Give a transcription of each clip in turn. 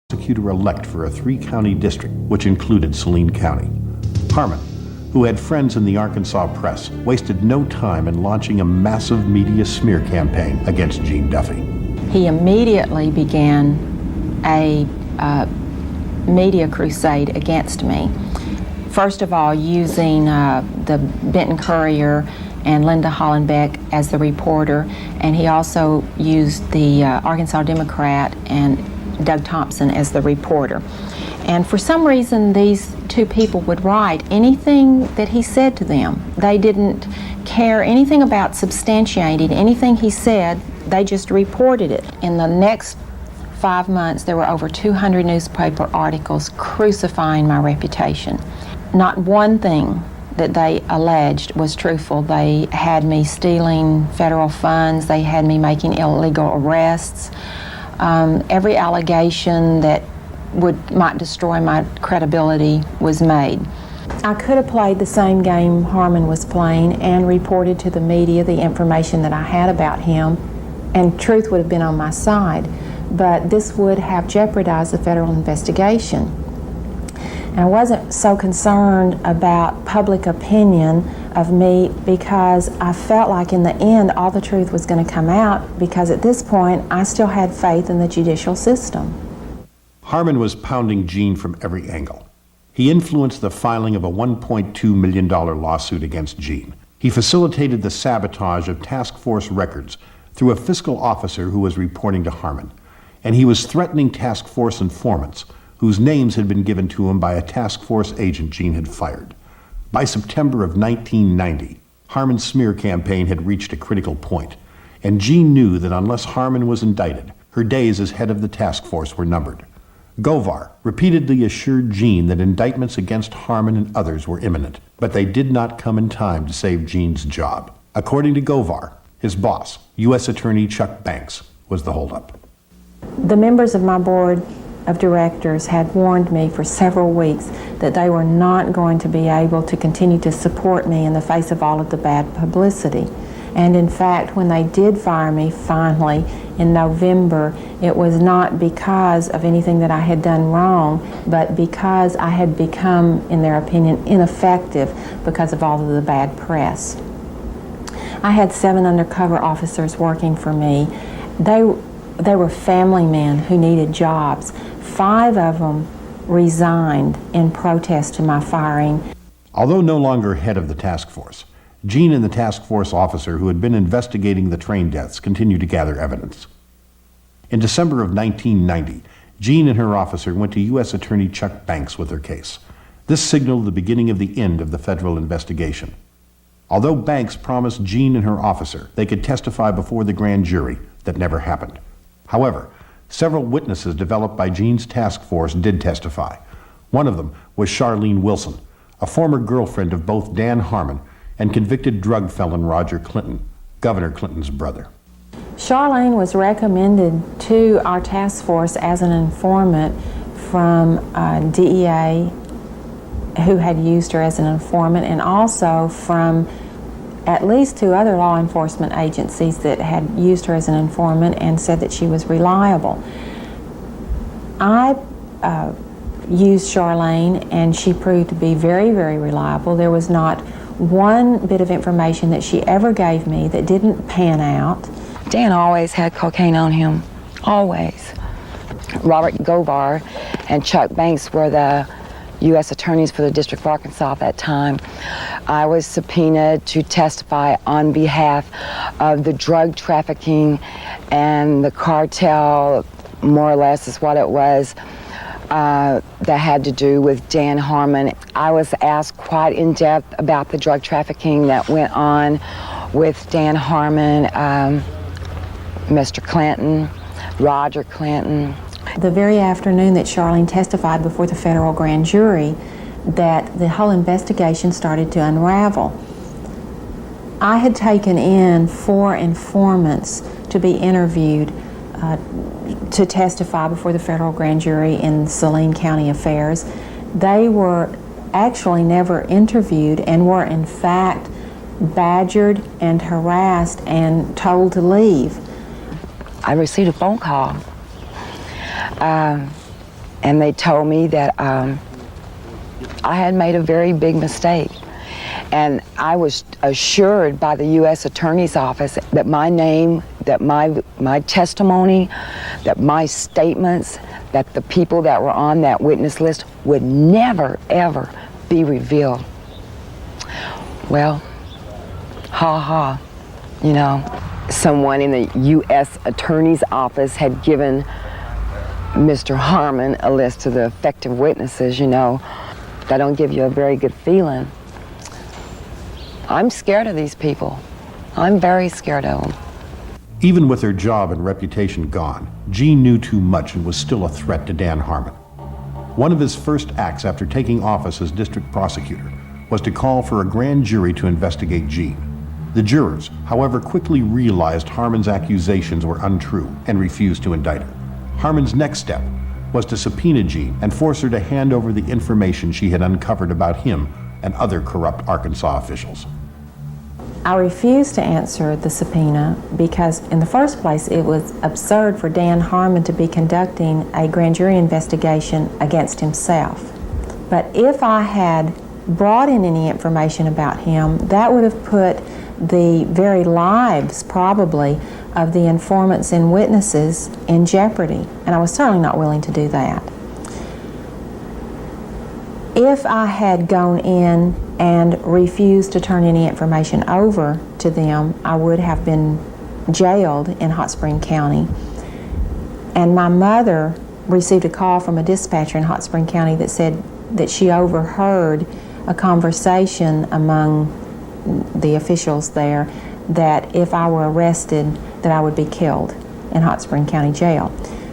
Prosecutor-elect for a 3-county district, which included Saline County. Harmon, who had friends in the Arkansas press, wasted no time in launching a massive media smear campaign against Gene Duffy. He immediately began a media crusade against me. First of all, using the Benton Courier and Linda Hollenbeck as the reporter, and he also used the Arkansas Democrat and Doug Thompson as the reporter. And for some reason, these two people would write anything that he said to them. They didn't care anything about substantiating anything he said. They just reported it. In the next 5 months, there were over 200 newspaper articles crucifying my reputation. Not one thing that they alleged was truthful. They had me stealing federal funds. They had me making illegal arrests. Every allegation that might destroy my credibility was made. I could have played the same game Harmon was playing and reported to the media the information that I had about him, and truth would have been on my side. But this would have jeopardized the federal investigation. And I wasn't so concerned about public opinion of me because I felt like in the end all the truth was going to come out, because at this point I still had faith in the judicial system. Harmon was pounding Gene from every angle. He influenced the filing of a $1.2 million lawsuit against Gene. He facilitated the sabotage of task force records through a fiscal officer who was reporting to Harmon. And he was threatening task force informants whose names had been given to him by a task force agent Gene had fired. By September of 1990, Harmon's smear campaign had reached a critical point, and Gene knew that unless Harmon was indicted, her days as head of the task force were numbered. Govar repeatedly assured Gene that indictments against Harmon and others were imminent, but they did not come in time to save Gene's job. According to Govar, his boss, U.S. Attorney Chuck Banks, was the holdup. The members of my board of directors had warned me for several weeks that they were not going to be able to continue to support me in the face of all of the bad publicity. And in fact, when they did fire me finally in November, it was not because of anything that I had done wrong, but because I had become, in their opinion, ineffective because of all of the bad press. I had 7 undercover officers working for me. They were family men who needed jobs. 5 of them resigned in protest to my firing. Although no longer head of the task force, Gene and the task force officer who had been investigating the train deaths continued to gather evidence. In December of 1990, Gene and her officer went to U.S. Attorney Chuck Banks with their case. This signaled the beginning of the end of the federal investigation. Although Banks promised Gene and her officer they could testify before the grand jury, that never happened. However, several witnesses developed by Gene's task force did testify. One of them was Charlene Wilson, a former girlfriend of both Dan Harmon and convicted drug felon Roger Clinton, Governor Clinton's brother. Charlene was recommended to our task force as an informant from DEA, who had used her as an informant, and also from at least 2 other law enforcement agencies that had used her as an informant and said that she was reliable. I used Charlene, and she proved to be very, very reliable. There was not one bit of information that she ever gave me that didn't pan out. Dan always had cocaine on him, always. Robert Govar and Chuck Banks were the U.S. attorneys for the District of Arkansas at that time. I was subpoenaed to testify on behalf of the drug trafficking and the cartel, more or less is what it was, that had to do with Dan Harmon. I was asked quite in depth about the drug trafficking that went on with Dan Harmon, Mr. Clinton, Roger Clinton. The very afternoon that Charlene testified before the federal grand jury, that the whole investigation started to unravel. I had taken in 4 informants to be interviewed to testify before the federal grand jury in Saline County affairs. They were actually never interviewed and were in fact badgered and harassed and told to leave. I received a phone call and they told me that I had made a very big mistake. And I was assured by the U.S. Attorney's Office that my name, that my testimony, that my statements, that the people that were on that witness list would never, ever be revealed. Well, you know, someone in the U.S. Attorney's Office had given Mr. Harmon a list of the effective witnesses, you know. That don't give you a very good feeling. I'm scared of these people. I'm very scared of them. Even with her job and reputation gone, Jean knew too much and was still a threat to Dan Harmon. One of his first acts after taking office as district prosecutor was to call for a grand jury to investigate Jean. The jurors, however, quickly realized Harmon's accusations were untrue and refused to indict her. Harmon's next step was to subpoena Jean and force her to hand over the information she had uncovered about him and other corrupt Arkansas officials. I refused to answer the subpoena because, in the first place, it was absurd for Dan Harmon to be conducting a grand jury investigation against himself. But if I had brought in any information about him, that would have put the very lives, probably, of the informants and witnesses in jeopardy, and I was certainly not willing to do that. If I had gone in and refused to turn any information over to them, I would have been jailed in Hot Spring County. And my mother received a call from a dispatcher in Hot Spring County that said that she overheard a conversation among the officials there that if I were arrested, that I would be killed in Hot Spring County Jail.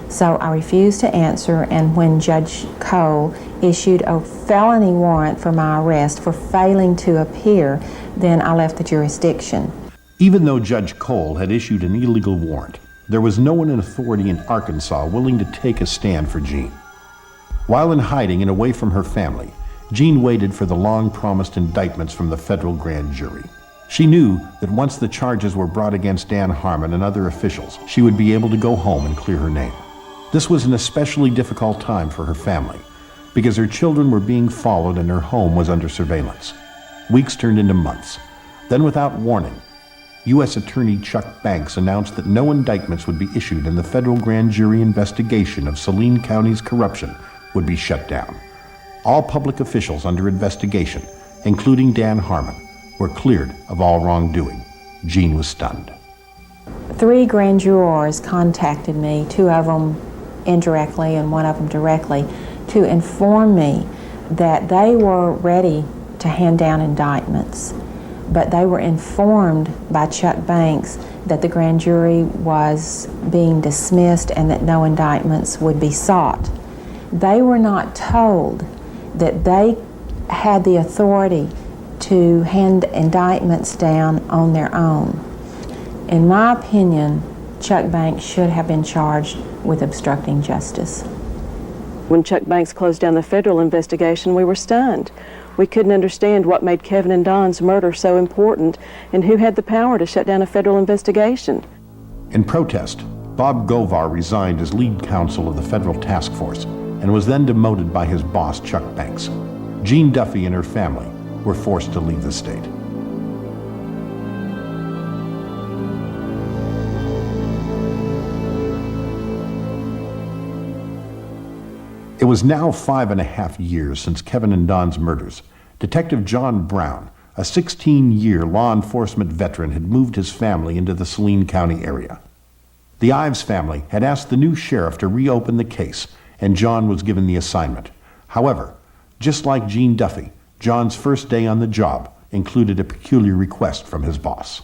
So I refused to answer, and when Judge Cole issued a felony warrant for my arrest for failing to appear, then I left the jurisdiction. Even though Judge Cole had issued an illegal warrant, there was no one in authority in Arkansas willing to take a stand for Jean. While in hiding and away from her family, Jean waited for the long-promised indictments from the federal grand jury. She knew that once the charges were brought against Dan Harmon and other officials, she would be able to go home and clear her name. This was an especially difficult time for her family, because her children were being followed and her home was under surveillance. Weeks turned into months. Then, without warning, U.S. Attorney Chuck Banks announced that no indictments would be issued and the federal grand jury investigation of Saline County's corruption would be shut down. All public officials under investigation, including Dan Harmon, were cleared of all wrongdoing. Jean was stunned. 3 grand jurors contacted me, 2 of them indirectly and 1 of them directly, to inform me that they were ready to hand down indictments, but they were informed by Chuck Banks that the grand jury was being dismissed and that no indictments would be sought. They were not told that they had the authority to hand indictments down on their own. In my opinion, Chuck Banks should have been charged with obstructing justice. When Chuck Banks closed down the federal investigation, we were stunned. We couldn't understand what made Kevin and Don's murder so important and who had the power to shut down a federal investigation. In protest, Bob Govar resigned as lead counsel of the federal task force and was then demoted by his boss, Chuck Banks. Jean Duffy and her family were forced to leave the state. It was now 5.5 years since Kevin and Don's murders. Detective John Brown, a 16-year law enforcement veteran, had moved his family into the Saline County area. The Ives family had asked the new sheriff to reopen the case, and John was given the assignment. However, just like Jean Duffy, John's first day on the job included a peculiar request from his boss.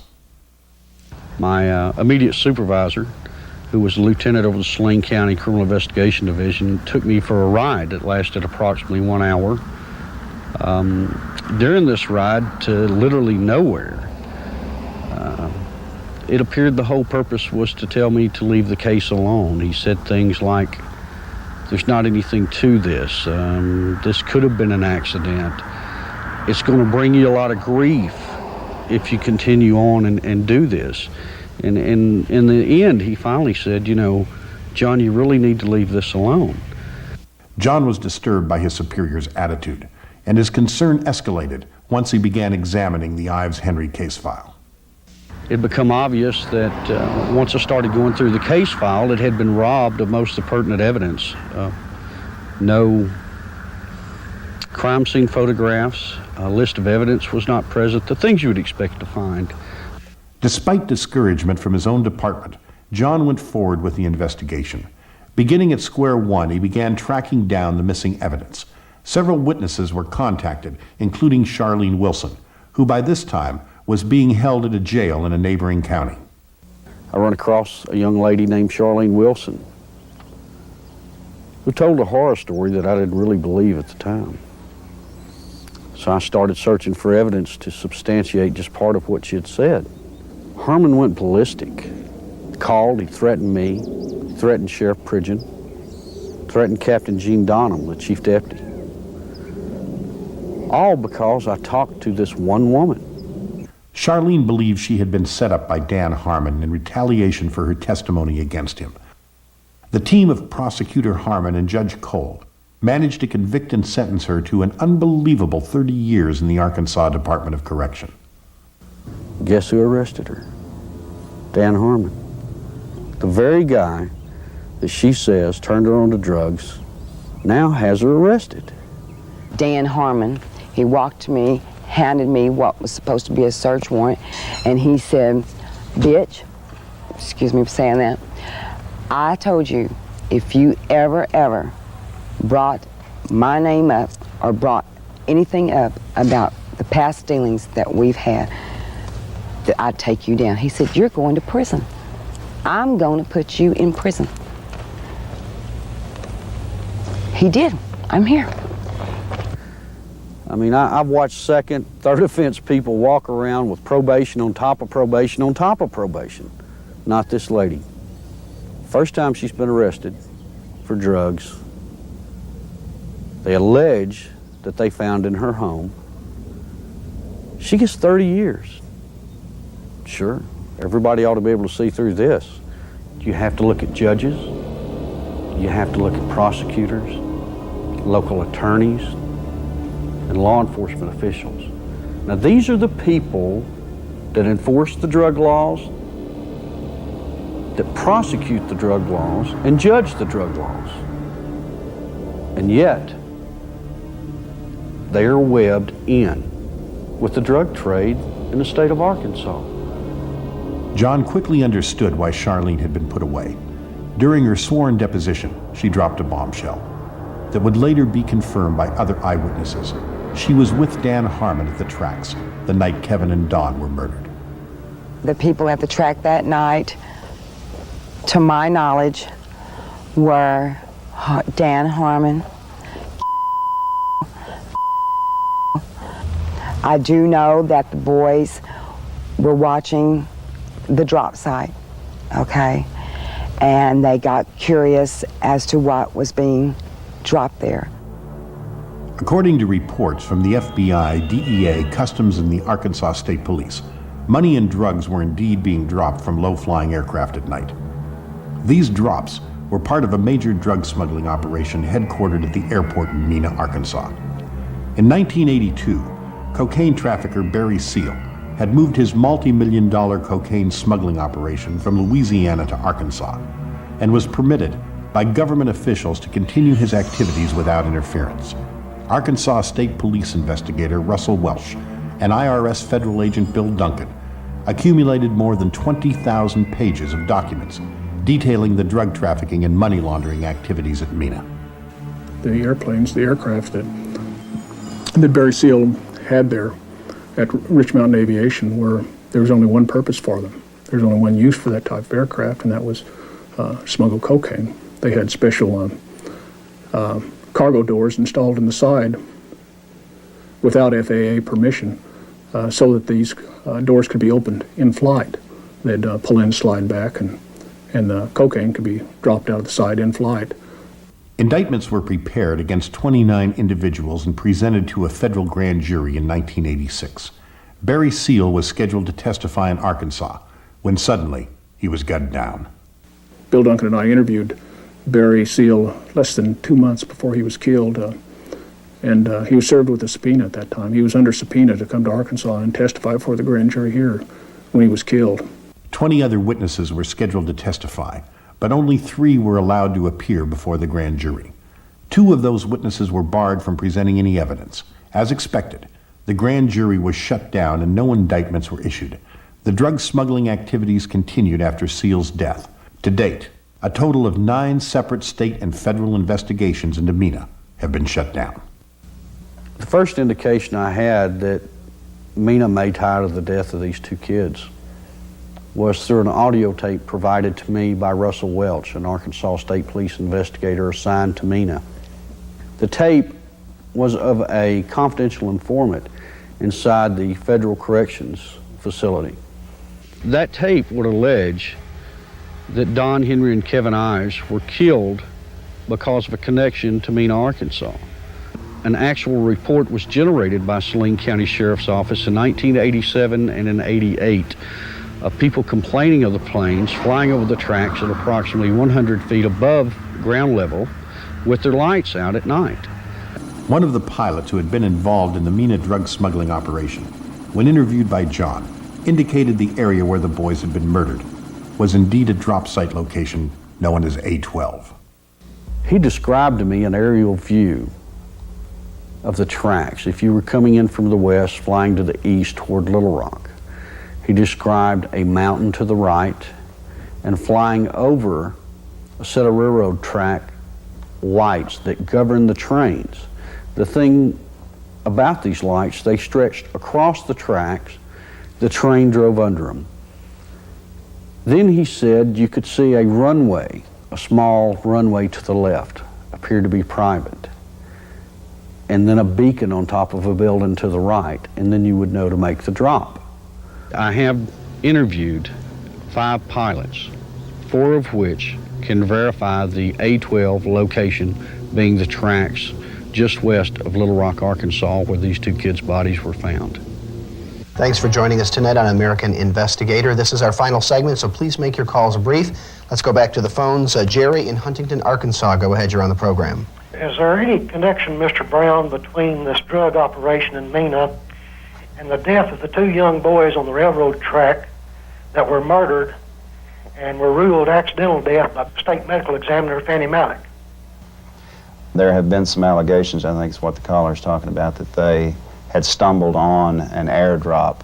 My immediate supervisor, who was a lieutenant over the Saline County Criminal Investigation Division, took me for a ride that lasted approximately 1 hour. During this ride to literally nowhere, it appeared the whole purpose was to tell me to leave the case alone. He said things like, "There's not anything to this. This could have been an accident. It's going to bring you a lot of grief if you continue on and do this." And in the end, he finally said, "You know, John, you really need to leave this alone." John was disturbed by his superior's attitude, and his concern escalated once he began examining the Ives-Henry case file. It became obvious that once I started going through the case file, it had been robbed of most of the pertinent evidence. No crime scene photographs, a list of evidence was not present, the things you would expect to find. Despite discouragement from his own department, John went forward with the investigation. Beginning at square one, he began tracking down the missing evidence. Several witnesses were contacted, including Charlene Wilson, who by this time was being held at a jail in a neighboring county. I run across a young lady named Charlene Wilson, who told a horror story that I didn't really believe at the time. So I started searching for evidence to substantiate just part of what she had said. Harmon went ballistic. Called, he threatened me, threatened Sheriff Pridgeon, threatened Captain Gene Donham, the chief deputy. All because I talked to this one woman. Charlene believed she had been set up by Dan Harmon in retaliation for her testimony against him. The team of Prosecutor Harmon and Judge Cole managed to convict and sentence her to an unbelievable 30 years in the Arkansas Department of Correction. Guess who arrested her? Dan Harmon. The very guy that she says turned her on to drugs now has her arrested. Dan Harmon, he walked to me, handed me what was supposed to be a search warrant, and he said, "Bitch," excuse me for saying that, "I told you if you ever brought my name up or brought anything up about the past dealings that we've had, that I'd take you down." He said, "You're going to prison. I'm going to put you in prison." He did. I'm here. I mean, I've watched second, third offense people walk around with probation on top of probation on top of probation. Not this lady. First time she's been arrested for drugs. They allege that they found in her home. She gets 30 years. Sure, everybody ought to be able to see through this. You have to look at judges. You have to look at prosecutors, local attorneys, and law enforcement officials. Now, these are the people that enforce the drug laws, that prosecute the drug laws, and judge the drug laws. And yet, they are webbed in with the drug trade in the state of Arkansas. John quickly understood why Charlene had been put away. During her sworn deposition, she dropped a bombshell that would later be confirmed by other eyewitnesses. She was with Dan Harmon at the tracks the night Kevin and Don were murdered. The people at the track that night, to my knowledge, were Dan Harmon. I do know that the boys were watching the drop site, okay? And they got curious as to what was being dropped there. According to reports from the FBI, DEA, Customs, and the Arkansas State Police, money and drugs were indeed being dropped from low-flying aircraft at night. These drops were part of a major drug smuggling operation headquartered at the airport in Mena, Arkansas. In 1982, cocaine trafficker Barry Seal had moved his multi-million-dollar cocaine smuggling operation from Louisiana to Arkansas and was permitted by government officials to continue his activities without interference. Arkansas State Police investigator Russell Welsh and IRS federal agent Bill Duncan accumulated more than 20,000 pages of documents detailing the drug trafficking and money laundering activities at Mena. The airplanes, the aircraft that Barry Seal had there at Rich Mountain Aviation there was only one purpose for them. There was only one use for that type of aircraft, and that was smuggle cocaine. They had special cargo doors installed in the side without FAA permission so that these doors could be opened in flight. They'd pull in, slide back, and the cocaine could be dropped out of the side in flight. Indictments were prepared against 29 individuals and presented to a federal grand jury in 1986. Barry Seal was scheduled to testify in Arkansas when suddenly he was gunned down. Bill Duncan and I interviewed Barry Seal less than 2 months before he was killed. And he was served with a subpoena at that time. He was under subpoena to come to Arkansas and testify before the grand jury here when he was killed. 20 other witnesses were scheduled to testify, but only 3 were allowed to appear before the grand jury. 2 of those witnesses were barred from presenting any evidence. As expected, the grand jury was shut down and no indictments were issued. The drug smuggling activities continued after Seal's death. To date, a total of 9 separate state and federal investigations into Mena have been shut down. The first indication I had that Mena made tired of the death of these 2 kids was through an audio tape provided to me by Russell Welch, an Arkansas State Police investigator assigned to Mena. The tape was of a confidential informant inside the Federal Corrections Facility. That tape would allege that Don Henry and Kevin Ives were killed because of a connection to Mena, Arkansas. An actual report was generated by Saline County Sheriff's Office in 1987 and in 88 of people complaining of the planes flying over the tracks at approximately 100 feet above ground level with their lights out at night. One of the pilots who had been involved in the Mena drug smuggling operation, when interviewed by John, indicated the area where the boys had been murdered was indeed a drop site location known as A12. He described to me an aerial view of the tracks. If you were coming in from the west, flying to the east toward Little Rock, he described a mountain to the right and flying over a set of railroad track lights that govern the trains. The thing about these lights, they stretched across the tracks. The train drove under them. Then he said you could see a runway, a small runway to the left, appeared to be private, and then a beacon on top of a building to the right, and then you would know to make the drop. I have interviewed 5 pilots, 4 of which can verify the A12 location being the tracks just west of Little Rock, Arkansas, where these 2 kids' bodies were found. Thanks for joining us tonight on American Investigator. This is our final segment, so please make your calls brief. Let's go back to the phones. Jerry in Huntington, Arkansas. Go ahead, you're on the program. Is there any connection, Mr. Brown, between this drug operation in Mena and the death of the 2 young boys on the railroad track that were murdered and were ruled accidental death by state medical examiner Fanny Malik? There have been some allegations, I think is what the caller is talking about, that they had stumbled on an airdrop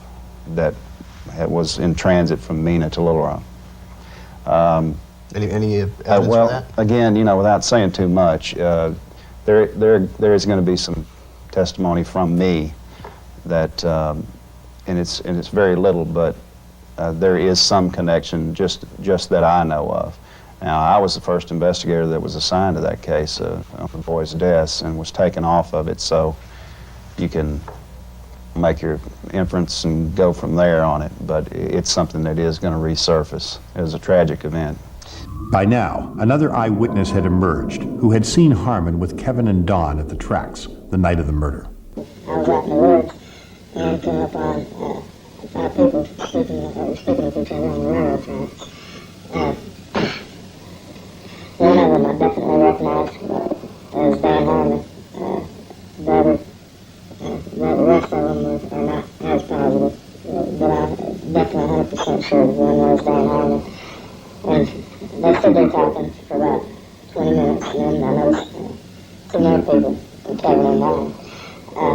that was in transit from Mena to Little Rock. Any evidence well, for that? Again, without saying too much, there is going to be some testimony from me that, and it's very little, but there is some connection just that I know of. Now, I was the first investigator that was assigned to that case of the boys' deaths and was taken off of it, so you can make your inference and go from there on it, but it's something that is going to resurface. It was a tragic event. By now, another eyewitness had emerged who had seen Harmon with Kevin and Don at the tracks the night of the murder. I was out in the woods and came up on 5 people speaking with each other on the railroad tracks. One of them I definitely recognized as Dan Harmon. The rest of them are not as positive, but I'm definitely 100% sure one was Dan Harmon. And they stood there talking for about 20 minutes, and then I noticed 2 more people, Kevin and Don,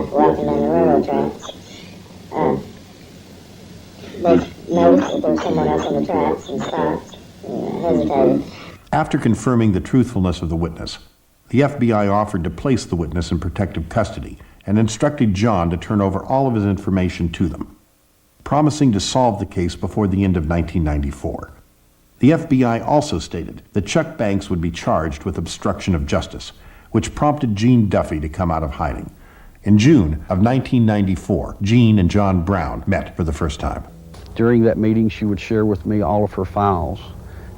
walking down the railroad tracks. They noticed that there was someone else on the tracks and stopped, hesitated. After confirming the truthfulness of the witness, the FBI offered to place the witness in protective custody and instructed John to turn over all of his information to them, promising to solve the case before the end of 1994. The FBI also stated that Chuck Banks would be charged with obstruction of justice, which prompted Gene Duffy to come out of hiding. In June of 1994, Gene and John Brown met for the first time. During that meeting, she would share with me all of her files.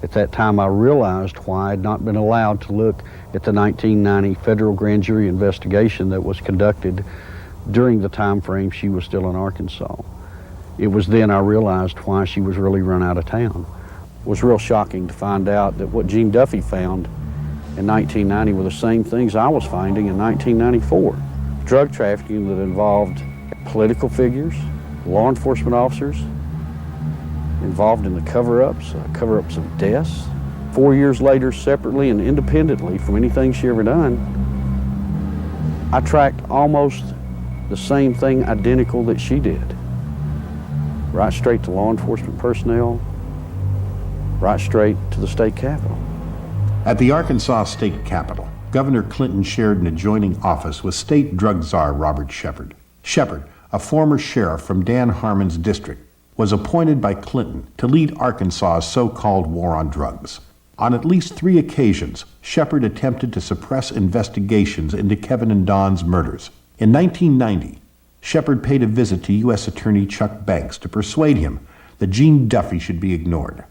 At that time, I realized why I had not been allowed to look at the 1990 federal grand jury investigation that was conducted during the time frame she was still in Arkansas. It was then I realized why she was really run out of town. It was real shocking to find out that what Gene Duffy found in 1990 were the same things I was finding in 1994. Drug trafficking that involved political figures, law enforcement officers, involved in the cover-ups of deaths. 4 years later, separately and independently from anything she ever done, I tracked almost the same thing identical that she did. Right straight to law enforcement personnel, right straight to the state capitol. At the Arkansas State Capitol, Governor Clinton shared an adjoining office with state drug czar Robert Shepard. Shepard, a former sheriff from Dan Harmon's district, was appointed by Clinton to lead Arkansas's so-called war on drugs. On at least 3 occasions, Shepard attempted to suppress investigations into Kevin and Don's murders. In 1990, Shepard paid a visit to U.S. Attorney Chuck Banks to persuade him that Gene Duffy should be ignored.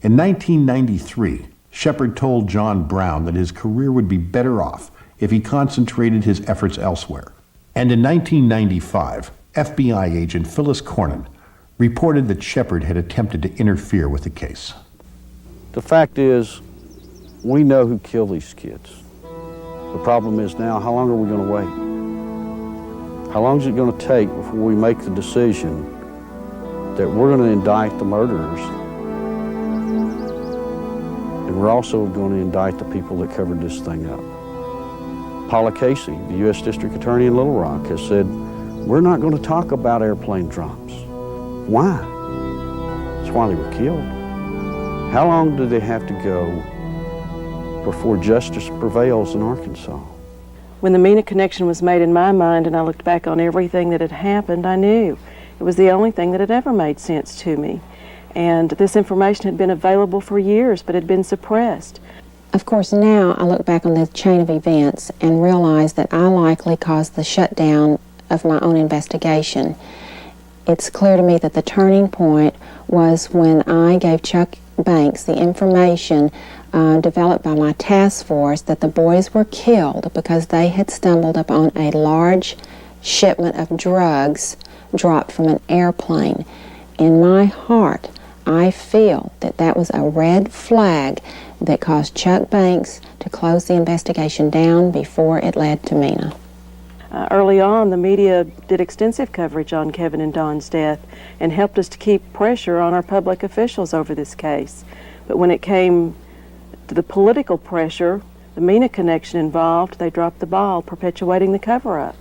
In 1993, Shepard told John Brown that his career would be better off if he concentrated his efforts elsewhere. And in 1995, FBI agent Phyllis Cornyn reported that Shepard had attempted to interfere with the case. The fact is, we know who killed these kids. The problem is now, how long are we going to wait? How long is it going to take before we make the decision that we're going to indict the murderers, and we're also going to indict the people that covered this thing up? Paula Casey, the U.S. District Attorney in Little Rock, has said, we're not going to talk about airplane drops. Why? That's why they were killed. How long do they have to go before justice prevails in Arkansas? When the Mena connection was made in my mind and I looked back on everything that had happened, I knew it was the only thing that had ever made sense to me. And this information had been available for years, but had been suppressed. Of course, now I look back on the chain of events and realize that I likely caused the shutdown of my own investigation. It's clear to me that the turning point was when I gave Chuck Banks the information developed by my task force that the boys were killed because they had stumbled upon a large shipment of drugs dropped from an airplane. In my heart, I feel that that was a red flag that caused Chuck Banks to close the investigation down before it led to Mena. Early on, the media did extensive coverage on Kevin and Don's death and helped us to keep pressure on our public officials over this case. But when it came to the political pressure, the Mena connection involved, they dropped the ball, perpetuating the cover-up.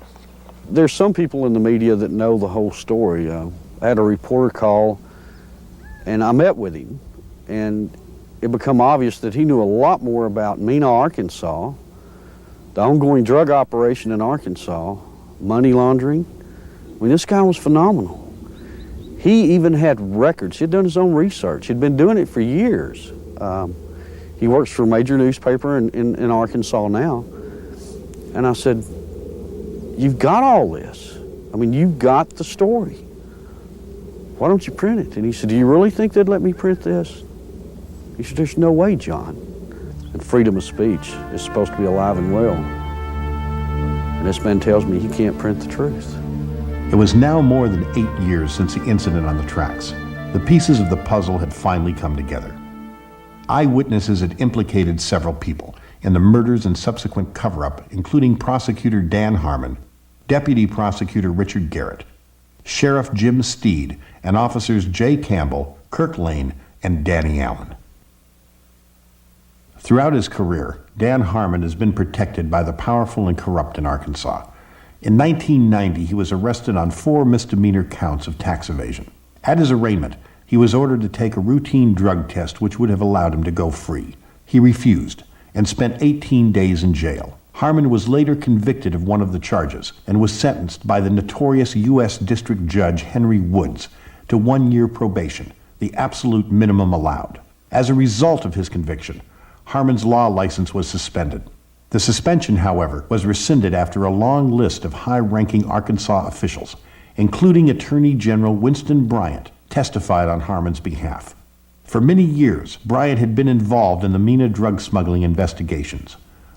There's some people in the media that know the whole story. I had a reporter call, and I met with him, and it became obvious that he knew a lot more about Mena, Arkansas, the ongoing drug operation in Arkansas, money laundering. I mean, this guy was phenomenal. He even had records. He had done his own research. He'd been doing it for years. He works for a major newspaper in Arkansas now. And I said, you've got all this. I mean, you've got the story. Why don't you print it? And he said, do you really think they'd let me print this? He said, there's no way, John. And freedom of speech is supposed to be alive and well. And this man tells me he can't print the truth. It was now more than 8 years since the incident on the tracks. The pieces of the puzzle had finally come together. Eyewitnesses had implicated several people in the murders and subsequent cover-up, including Prosecutor Dan Harmon, Deputy Prosecutor Richard Garrett, Sheriff Jim Steed, and Officers Jay Campbell, Kirk Lane, and Danny Allen. Throughout his career, Dan Harmon has been protected by the powerful and corrupt in Arkansas. In 1990, he was arrested on 4 misdemeanor counts of tax evasion. At his arraignment, he was ordered to take a routine drug test which would have allowed him to go free. He refused and spent 18 days in jail. Harmon was later convicted of one of the charges and was sentenced by the notorious U.S. District Judge Henry Woods to 1 year probation, the absolute minimum allowed. As a result of his conviction, Harmon's law license was suspended. The suspension, however, was rescinded after a long list of high-ranking Arkansas officials, including Attorney General Winston Bryant, testified on Harmon's behalf. For many years, Bryant had been involved in the Mena drug smuggling investigations.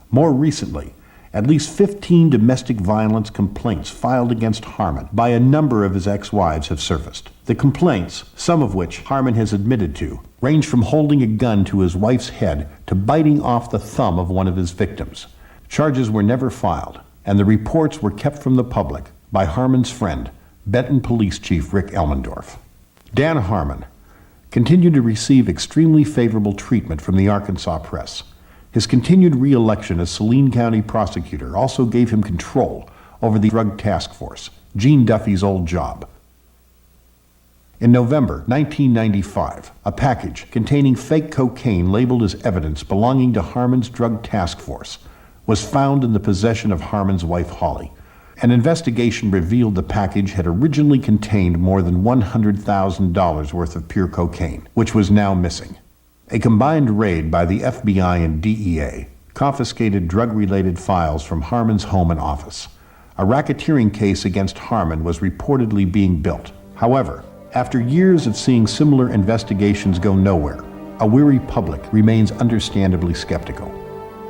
More recently, at least 15 domestic violence complaints filed against Harmon by a number of his ex-wives have surfaced. The complaints, some of which Harmon has admitted to, ranged from holding a gun to his wife's head to biting off the thumb of one of his victims. Charges were never filed, and the reports were kept from the public by Harmon's friend, Benton Police Chief Rick Elmendorf. Dan Harmon continued to receive extremely favorable treatment from the Arkansas press. His continued re-election as Saline County prosecutor also gave him control over the drug task force, Gene Duffy's old job. In November 1995, a package containing fake cocaine labeled as evidence belonging to Harmon's drug task force was found in the possession of Harmon's wife, Holly. An investigation revealed the package had originally contained more than $100,000 worth of pure cocaine, which was now missing. A combined raid by the FBI and DEA confiscated drug-related files from Harmon's home and office. A racketeering case against Harmon was reportedly being built. However, after years of seeing similar investigations go nowhere, a weary public remains understandably skeptical.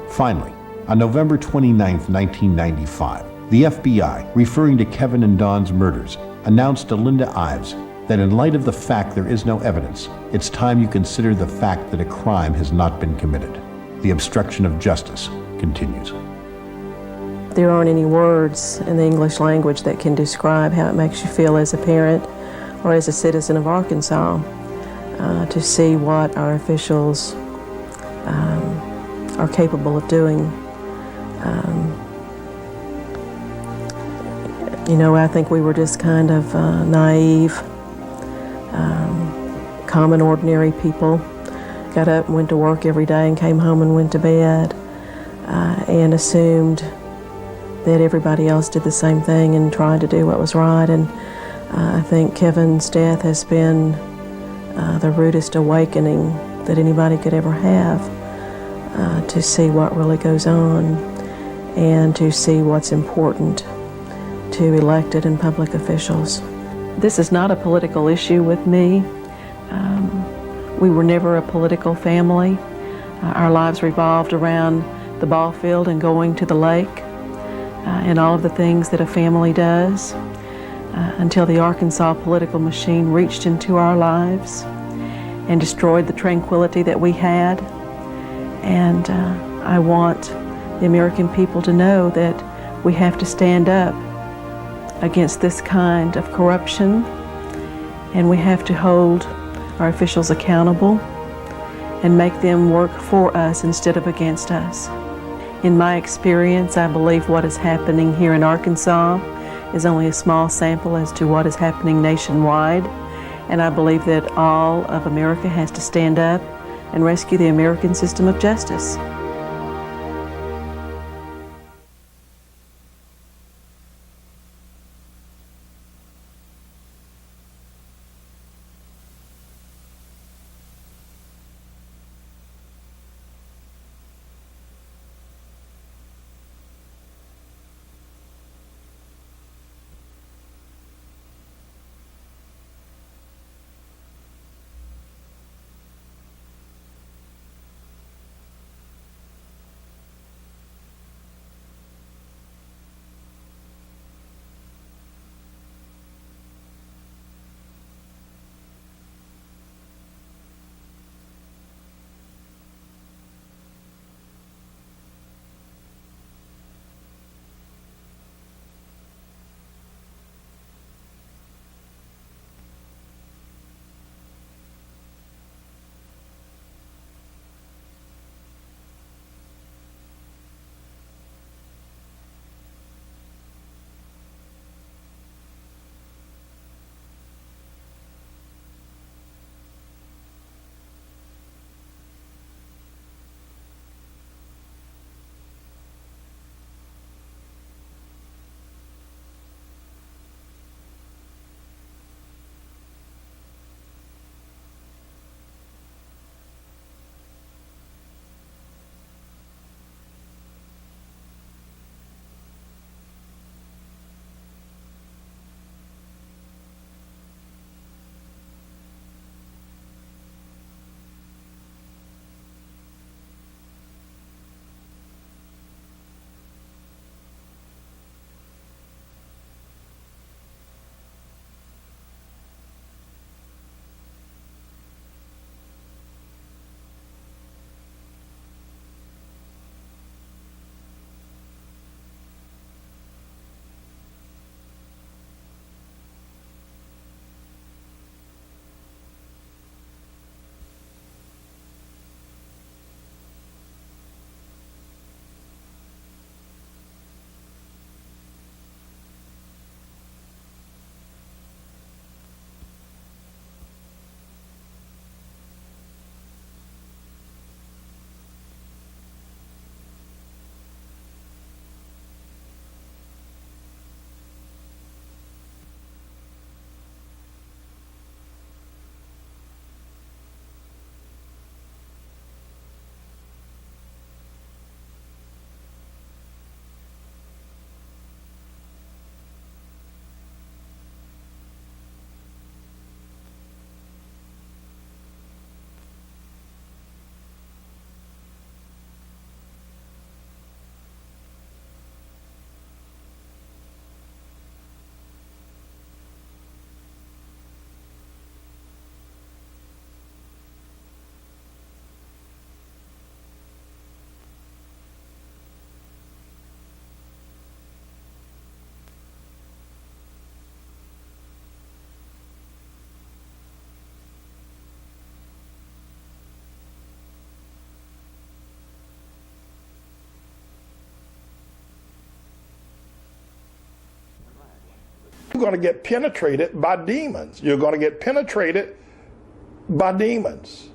Finally, on November 29, 1995, the FBI, referring to Kevin and Don's murders, announced to Linda Ives that in light of the fact there is no evidence, it's time you consider the fact that a crime has not been committed. The obstruction of justice continues. There aren't any words in the English language that can describe how it makes you feel as a parent or as a citizen of Arkansas to see what our officials are capable of doing. I think we were just kind of naive, common, ordinary people. Got up and went to work every day and came home and went to bed and assumed that everybody else did the same thing and tried to do what was right. And I think Kevin's death has been the rudest awakening that anybody could ever have to see what really goes on and to see what's important to elected and public officials. This is not a political issue with me. We were never a political family. Our lives revolved around the ball field and going to the lake and all of the things that a family does until the Arkansas political machine reached into our lives and destroyed the tranquility that we had. And I want the American people to know that we have to stand up against this kind of corruption, and we have to hold our officials accountable and make them work for us instead of against us. In my experience, I believe what is happening here in Arkansas is only a small sample as to what is happening nationwide, and I believe that all of America has to stand up and rescue the American system of justice. You're going to get penetrated by demons. You're going to get penetrated by demons.